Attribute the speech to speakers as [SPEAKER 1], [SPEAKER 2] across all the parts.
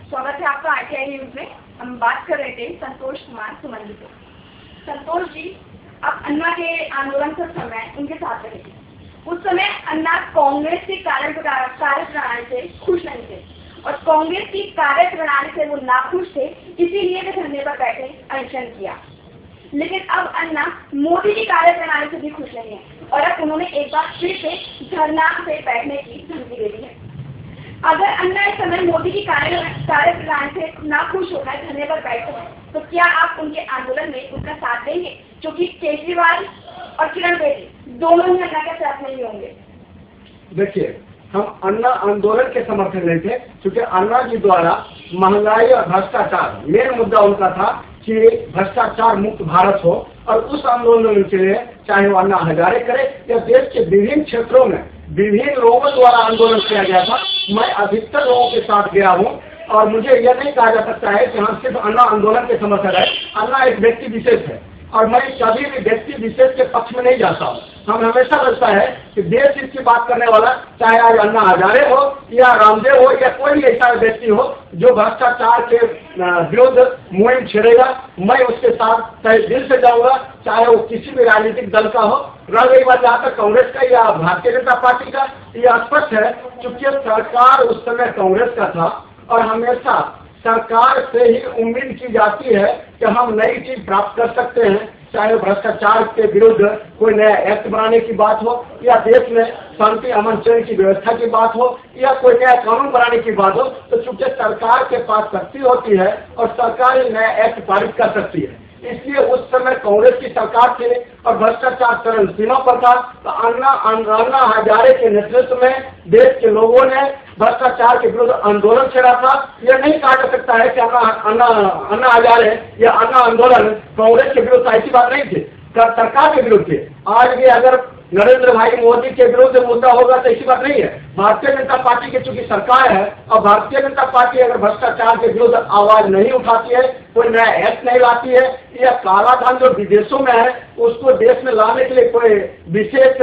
[SPEAKER 1] स्वागत है आपका आरटीआई न्यूज में। हम बात कर रहे थे संतोष कुमार सुमन जी को। संतोष जी, अब अन्ना के आंदोलन के समय उनके साथ रहे थे। उस समय अन्ना कांग्रेस की कार्यप्रणाली से खुश नहीं थे और कांग्रेस की कार्यप्रणाली से वो नाखुश थे, इसीलिए वे धरने पर बैठे, अनशन किया। लेकिन अब अन्ना मोदी की कार्यप्रणाली से भी खुश नहीं है और अब उन्होंने एक बार फिर से धरना से बैठने की धमकी दे दी है। अगर अन्ना इस समय मोदी की कार्यप्रणाली से नाखुश होकर धरने पर बैठे हैं, तो क्या आप उनके आंदोलन में उनका साथ देंगे? क्योंकि केजरीवाल और किरण बेदी दोनों ही अन्ना के साथ नहीं होंगे।
[SPEAKER 2] देखिए, हम अन्ना आंदोलन के समर्थन नहीं थे, क्योंकि अन्ना जी द्वारा महंगाई और भ्रष्टाचार मेन मुद्दा उनका था कि भ्रष्टाचार मुक्त भारत हो, और उस आंदोलन के लिए चाहे वो अन्ना हजारे करे या देश के विभिन्न क्षेत्रों में विभिन्न लोगों द्वारा आंदोलन किया गया था। मैं अधिकतर लोगों के साथ गया हूँ और मुझे यह नहीं कहा जा सकता है कि हम सिर्फ अन्ना आंदोलन के समर्थक है। अन्ना एक व्यक्ति विशेष है और मैं कभी भी व्यक्ति विशेष के पक्ष में नहीं जाता हूँ। हम हमेशा लगता है कि देश हित की बात करने वाला, चाहे आज अन्ना हजारे हो या रामदेव हो या कोई भी ऐसा व्यक्ति हो जो भ्रष्टाचार के विरुद्ध मुहिम छेड़ेगा, मैं उसके साथ तहे दिल से जाऊंगा, चाहे वो किसी भी राजनीतिक दल का हो। रह गई बात जहाँ तक कांग्रेस का या भारतीय जनता पार्टी का, यह स्पष्ट है क्योंकि सरकार उस समय कांग्रेस का था और हमेशा सरकार से ही उम्मीद की जाती है कि हम नई चीज प्राप्त कर सकते हैं, चाहे भ्रष्टाचार के विरुद्ध कोई नया एक्ट बनाने की बात हो या देश में शांति अमन चैन की व्यवस्था की बात हो या कोई नया कानून बनाने की बात हो। तो चूंकि सरकार के पास शक्ति होती है और सरकार ही नया एक्ट पारित कर सकती है, इसलिए उस समय कांग्रेस की सरकार थी और भ्रष्टाचार चरम सीमा पर था। तो अन्ना हजारे के नेतृत्व में देश के लोगों ने भ्रष्टाचार के विरुद्ध आंदोलन छेड़ा था। यह नहीं कहा जा सकता है कि अन्ना हजारे या अन्ना आंदोलन कांग्रेस के विरुद्ध ऐसी बात नहीं थी, सरकार के विरुद्ध थे। आज भी अगर नरेंद्र भाई मोदी के विरुद्ध मुद्दा होगा तो ऐसी बात नहीं है। भारतीय जनता पार्टी की चूंकि सरकार है और भारतीय जनता पार्टी अगर भ्रष्टाचार के विरुद्ध आवाज नहीं उठाती है, कोई नया एक्ट नहीं लाती है या काला धन जो विदेशों में है उसको देश में लाने के लिए कोई विशेष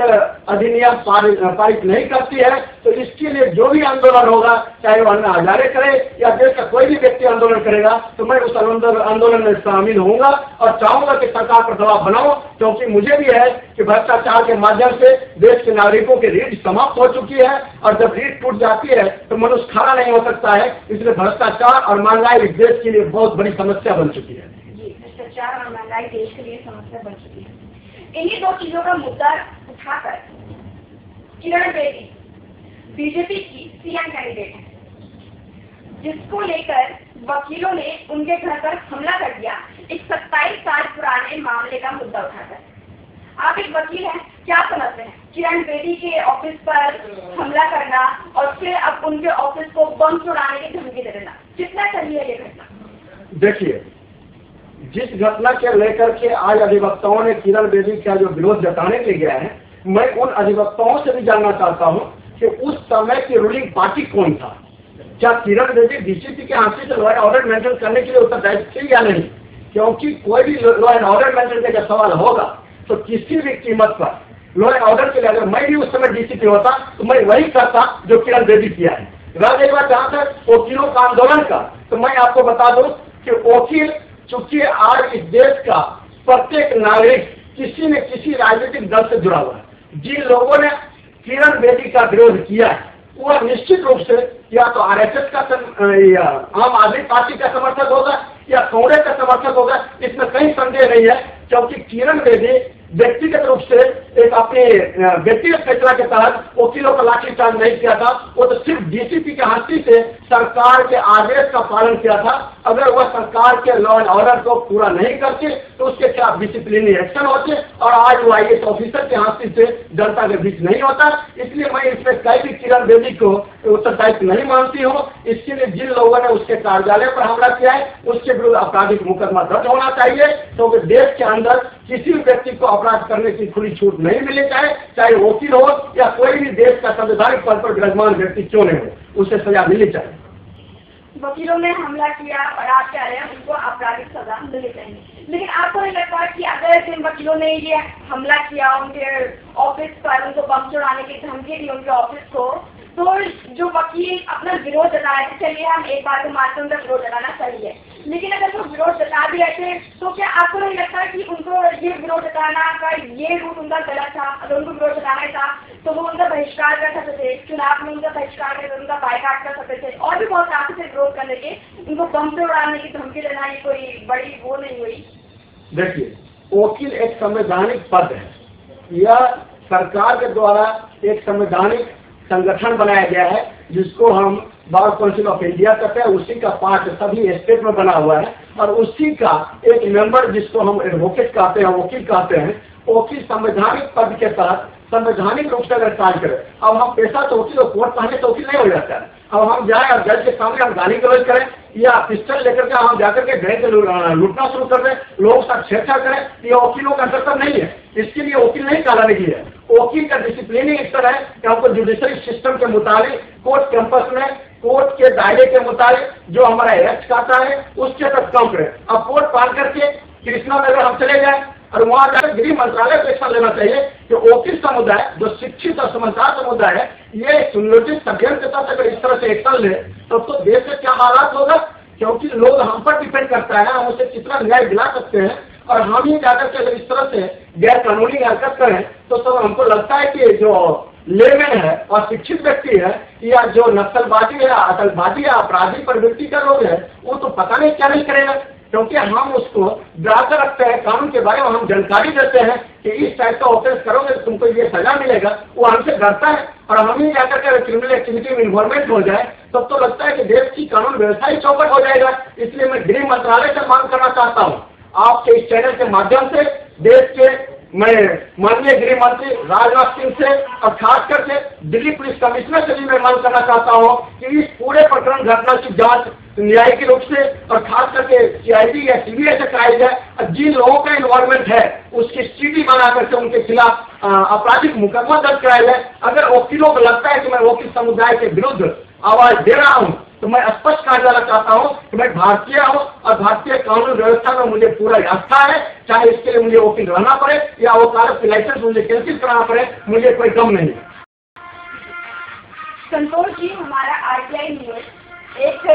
[SPEAKER 2] अधिनियम पारित नहीं करती है, तो इसके लिए जो भी आंदोलन होगा, चाहे वो अन्ना हजारे करे या देश का कोई भी व्यक्ति आंदोलन करेगा, तो मैं उस आंदोलन में शामिल होऊंगा और चाहूंगा कि सरकार पर दबाव बनाओ, क्योंकि मुझे भी है कि भ्रष्टाचार के माध्यम से देश के नागरिकों की रीढ़ समाप्त हो चुकी है और जब रीढ़ टूट जाती है तो मनुष्य खड़ा नहीं हो सकता है। इसलिए भ्रष्टाचार और महंगाई देश के लिए बहुत बड़ी समस्या बन चुकी है।
[SPEAKER 1] जी, भ्रष्टाचार और महंगाई देश के लिए समस्या बन चुकी है। इन्हीं दो चीजों का मुद्दा उठाकर किरण बेदी बीजेपी की सीएम कैंडिडेट है, जिसको लेकर वकीलों ने उनके घर पर हमला कर दिया एक 27 साल पुराने मामले का मुद्दा उठाकर। आप एक वकील हैं, क्या समझते हैं किरण बेदी के ऑफिस पर हमला करना और फिर अब उनके ऑफिस को बम उड़ाने की धमकी दे देना, कितना सही है ये घटना?
[SPEAKER 2] देखिए, जिस घटना के लेकर के आज अधिवक्ताओं ने किरण बेदी का जो विरोध जताने के लिए गया है, मैं उन अधिवक्ताओं से भी जानना चाहता हूं कि उस समय की रूलिंग पार्टी कौन था। क्या किरण बेदी डीसीपी के हाथ से लॉ एंड ऑर्डर मेंटेन करने के लिए उत्तरदायी थी या नहीं? क्योंकि कोई भी लॉ एंड ऑर्डर मेंटेन का सवाल होगा तो किसी भी कीमत पर लॉ एंड ऑर्डर के लिए अगर मैं भी उस समय डीसीपी होता तो मैं वही करता जो किरण बेदी किया है। रह गई बात जहां तक वकीलों का आंदोलन का, तो मैं आपको बता दूं कि वकील चूंकि आज इस देश का प्रत्येक नागरिक किसी न किसी राजनीतिक दल से जुड़ा हुआ है। जिन लोगों ने किरण बेदी का विरोध किया है वह निश्चित रूप से या तो आरएसएस का या आम आदमी पार्टी का समर्थक होगा या कांग्रेस का समर्थक होगा, इसमें कहीं संदेह नहीं है। क्योंकि किरण बेदी व्यक्तिगत रूप से एक अपने व्यक्तिगत फैसला के तहत वकीलों का लाठीचार्ज नहीं किया था, वो तो सिर्फ डीसीपी के हाथी से सरकार के आदेश का पालन किया था। अगर वह सरकार के लॉ एंड ऑर्डर को पूरा नहीं करते तो उसके खिलाफ डिसिप्लिनरी एक्शन होते और आज वो आईएएस ऑफिसर के हाथी से जनता के बीच नहीं होता। इसलिए मैं इसमें कई भी किरण बेदी को उत्तरदायित्व नहीं मानती हूँ। इसके लिए जिन लोगों ने उसके कार्यालय पर हमला किया है उसके विरुद्ध आपराधिक मुकदमा दर्ज होना चाहिए, क्योंकि देश के अंदर किसी भी व्यक्ति को अपराध करने की खुली छूट नहीं मिलनी चाहिए, चाहे वकील हो या कोई भी देश का संवैधानिक पद पर विराजमान व्यक्ति क्यों नहीं हो, उसे सजा मिलनी चाहिए।
[SPEAKER 1] वकीलों ने हमला किया और आप कह रहे हैं उनको आपराधिक सजा मिलनी चाहिए, लेकिन आपको नहीं लगता कि अगर जिन वकीलों ने ये हमला किया उनके ऑफिस पर, उनको बम चढ़ाने की धमकी दी उनके ऑफिस को, तो जो वकील अपना विरोध जता रहे थे, चलिए हम एक बार को मानते हैं उनका विरोध जताना सही है, लेकिन अगर वो विरोध जता भी रहे थे तो क्या आपको नहीं लगता कि उनको ये विरोध जताना का ये रूट उनका गलत था? अगर उनको विरोध जताना ही था तो वो उनका बहिष्कार कर सकते थे, चुनाव में उनका बहिष्कार कर, उनका बायकाट कर सकते थे, और भी बहुत रास्ते से विरोध करने के, उनको बम से उड़ाने की धमकी देना ये कोई बड़ी वो नहीं हुई।
[SPEAKER 2] देखिए, वकील एक संवैधानिक पद है, यह सरकार के द्वारा एक संवैधानिक संगठन बनाया गया है जिसको हम बार काउंसिल ऑफ इंडिया कहते हैं। उसी का पार्ट सभी स्टेट में बना हुआ है और उसी का एक मेंबर जिसको हम एडवोकेट कहते हैं, वकील कहते हैं, वकील संवैधानिक पद के तहत संवैधानिक रूप से अगर कार्य करे। अब हम पेशा तो वकील कोर्ट पहने तो वकील नहीं हो जाता है। अब हम जाए और जज के सामने हम गाली गलौज करें या पिस्टल लेकर के हम जाकर के बैंक लूटना शुरू कर दें, लोगों के साथ छेड़छाड़ करें, ये वकीलों का कर्तव्य नहीं है। इसके लिए वकील नहीं कहलाने की है। वकील का डिसिप्लिनिंग इस तरह है कि हमको जुडिशरी सिस्टम के मुताबिक कोर्ट कैंपस में कोर्ट के दायरे के मुताबिक जो हमारा एक्ट कहता है उसके तक काम करें। अब कोर्ट पार करके कृष्णा नगर हम चले जाए और वहां जाकर गृह मंत्रालय को एक्शन लेना चाहिए कि वकील समुदाय जो शिक्षित और समझदार समुदाय है ये सुनियोजित सभ्यन के साथ अगर इस तरह से एक्शन ले तो देश में क्या हालात होगा, क्योंकि लोग हम पर डिपेंड करता है, हम उसे कितना न्याय दिला सकते हैं। और हम ही जाकर के अगर इस तरह से गैर कानूनी हरकत करें तो सब हमको लगता है कि जो लेमेन है और शिक्षित व्यक्ति है या जो नक्सलबाजी है, आतंकवादी या अपराधी प्रवृत्ति का लोग है वो तो पता नहीं क्या नहीं करेगा, क्योंकि हम उसको डराकर रखते हैं। कानून के बारे में हम जानकारी देते हैं कि इस टाइप का ऑफेंस करोगे तो तुमको ये सजा मिलेगा, वो हमसे डरता है और हम ही जाकर के क्रिमिनल एक्टिविटी में इन्वॉल्वमेंट हो जाए तब तो लगता है कि देश की कानून व्यवस्था ही चौपट हो जाएगा। इसलिए मैं गृह मंत्रालय से मांग करना चाहता हूँ आपके इस चैनल के माध्यम से, देश के मैं माननीय गृह मंत्री राजनाथ सिंह से और खास करके दिल्ली पुलिस कमिश्नर से भी मैं मांग करना चाहता हूँ कि इस पूरे प्रकरण घटना की जांच न्यायिक रूप से और खास करके CID या CBI से कराई जाए और जिन लोगों का इन्वॉल्वमेंट है उसकी स्थिति बना करके उनके खिलाफ आपराधिक मुकदमा दर्ज कराया जाए। अगर वकीलों को लगता है कि मैं वकील समुदाय के विरुद्ध आवाज दे रहा हूँ तो मैं स्पष्ट कह देना चाहता हूँ कि मैं भारतीय हूँ और भारतीय कानून व्यवस्था में मुझे पूरा आस्था है, चाहे इसके लिए मुझे वकील रहना पड़े या वकालत की लाइसेंस मुझे कैंसिल कराना पड़े, मुझे कोई गम नहीं।
[SPEAKER 1] संतोष जी, हमारा RTI न्यूज एक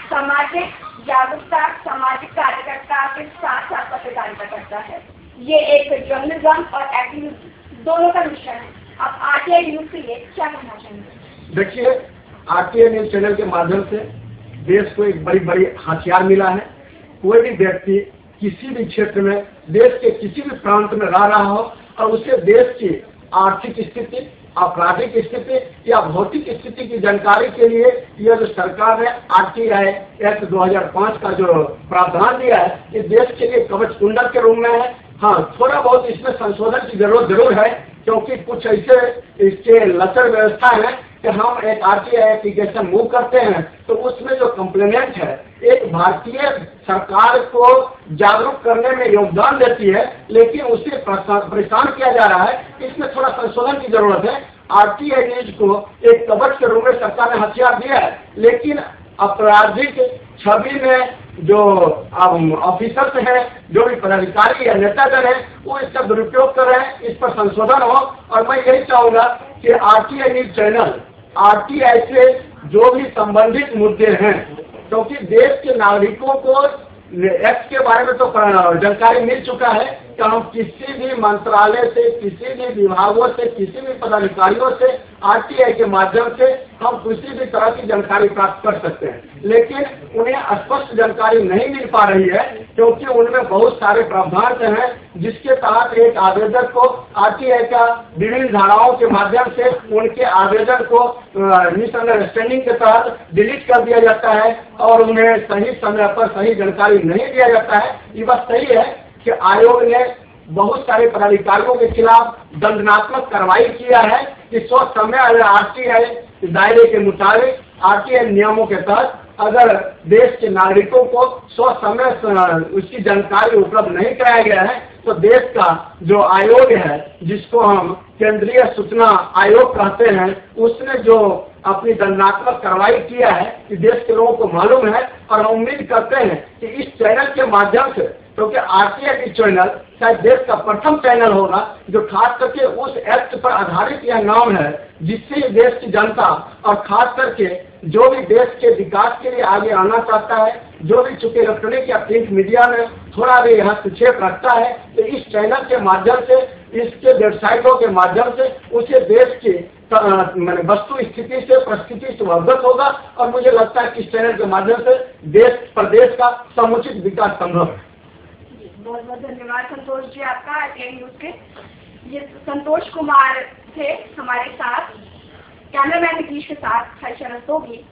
[SPEAKER 1] सामाजिक जागरूकता, सामाजिक कार्यकर्ता के साथ साथ पत्रकारिता करता है। ये एक जर्नलिज्म और एक्टिविज्म दोनों का मिश्रण है। आप RTI न्यूज के लिए क्या कहना चाहेंगे?
[SPEAKER 2] देखिए, RTI न्यूज चैनल के माध्यम से देश को एक बड़ी हथियार मिला है। कोई भी व्यक्ति किसी भी क्षेत्र में देश के किसी भी प्रांत में रह रहा हो और उसे देश की आर्थिक स्थिति, आपराधिक स्थिति या भौतिक स्थिति की जानकारी के लिए यह जो सरकार ने RTI एक्ट 2005 का जो प्रावधान दिया है ये देश के लिए कवच कुंडल के रूप में है। हाँ, थोड़ा बहुत इसमें संशोधन की जरूरत जरूर है, क्योंकि कुछ ऐसे इसके लचर व्यवस्था है कि हम एक RTI एप्लीकेशन मूव करते हैं तो उसमें जो कंप्लेनेंट है एक भारतीय सरकार को जागरूक करने में योगदान देती है, लेकिन उसे परेशान किया जा रहा है। इसमें थोड़ा संशोधन की जरूरत है। RTI न्यूज को एक कवच के रूप में सरकार ने हथियार दिया है, लेकिन आपराधिक छवि में जो ऑफिसर्स हैं, जो भी पदाधिकारी या नेतागण हैं, वो इसका दुरुपयोग कर रहे हैं। इस पर संशोधन हो और मैं यही चाहूंगा कि RTI न्यूज चैनल RTI से जो भी संबंधित मुद्दे हैं, क्योंकि देश के नागरिकों को एक्ट के बारे में तो जानकारी मिल चुका है कि हम किसी भी मंत्रालय से, किसी भी विभागों से, किसी भी पदाधिकारियों से RTI के माध्यम से हम किसी भी तरह की जानकारी प्राप्त कर सकते हैं, लेकिन उन्हें स्पष्ट जानकारी नहीं मिल पा रही है क्योंकि उनमें बहुत सारे प्रावधान हैं जिसके तहत एक आवेदक को RTI का विभिन्न धाराओं के माध्यम से उनके आवेदन को मिसअंडरस्टैंडिंग के तहत डिलीट कर दिया जाता है और उन्हें सही समय पर सही जानकारी नहीं दिया जाता है। ये बात सही है कि आयोग ने बहुत सारे पदाधिकारियों के खिलाफ दंडात्मक कार्रवाई किया है कि समय RTI दायरे के मुताबिक RTI नियमों के तहत अगर देश के नागरिकों को समय उसकी जानकारी उपलब्ध नहीं कराया गया है तो देश का जो आयोग है जिसको हम केंद्रीय सूचना आयोग कहते हैं, उसने जो अपनी दंडात्मक कार्रवाई किया है कि देश के लोगों को मालूम है और हम उम्मीद करते हैं कि इस चैनल के माध्यम से क्योंकि RTI चैनल शायद देश का प्रथम चैनल होगा जो खास करके उस एक्ट पर आधारित यह नाम है जिससे देश की जनता और खास करके जो भी देश के विकास के लिए आगे आना चाहता है, जो भी चूंकि इलेक्ट्रॉनिक या प्रिंट मीडिया में थोड़ा भी हस्तक्षेप रखता है, तो इस चैनल के माध्यम से, इसके वेबसाइटों के माध्यम से उसे देश की वस्तु स्थिति से, परिस्थिति से अवगत होगा और मुझे लगता है कि इस चैनल के माध्यम से देश प्रदेश का समुचित विकास संभव है।
[SPEAKER 1] बहुत बहुत धन्यवाद संतोष जी आपका RTI न्यूज के। ये संतोष कुमार थे हमारे साथ, कैमरामैन नीतीश के साथ हर्षण सोगी।